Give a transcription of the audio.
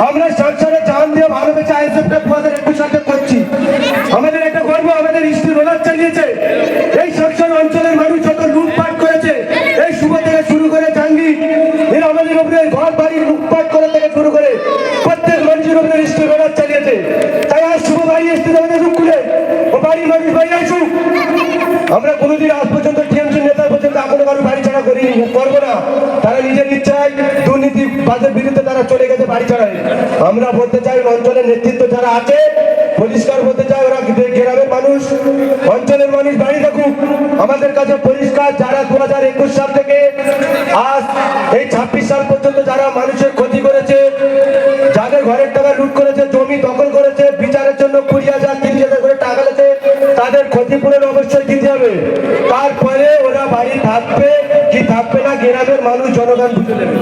আমরা সংসারে জান দিয়ে ভালোবেসে আইএসএফকে 2021 সালে করছি। আমাদের এটা গর্ব, আমাদের হিস্ট্রি রোলার চালিয়েছে। এই সংসার অঞ্চলের মানুষ যত লুটপাট করেছে, এই শুভ থেকে শুরু করে জাঙ্গি এরা আমাদের উপরে ঘর বাড়ি লুটপাট করে থেকে শুরু করে প্রত্যেক মানুষের উপরে হিস্ট্রি রোলার চালিয়েছে। তাই আজ শুভ বাড়ি এসছে আমাদের রূপ খুলে ও বাড়ির মানুষ বাড়ি আসুক। আমরা কোনোদিন আজ পর্যন্ত টিএমসি নেতা পর্যন্ত এখনো কারো বাড়ি ছাড়া করিনি, করবো না। তারা নিজের ইচ্ছায় দুর্নীতি বাজের বিরুদ্ধে তারা চলে গেছে বাড়ি ছাড়ায়। আমরা বলতে চাই অঞ্চলের নেতৃত্ব যারা আছে পরিষ্কার বলতে চাই, ওরা গ্রামের মানুষ অঞ্চলের মানুষ বাড়ি থাকুক। আমাদের কাছে পরিষ্কার যারা 2021 সাল থেকে আজ এই 26 সাল পর্যন্ত যারা মানুষের ক্ষতি করেছে, যাদের ঘরের টাকা লুট করেছে, জমি দখল করেছে, বিচারের জন্য 20,000 30,000 করে টাকা লেছে, তাদের ক্ষতিপূরণ অবশ্যই দিতে হবে। তারপরে ওরা বাড়ি থাকবে কি থাকবে না গ্রামের মানুষ জনগণ বুঝে নেবে।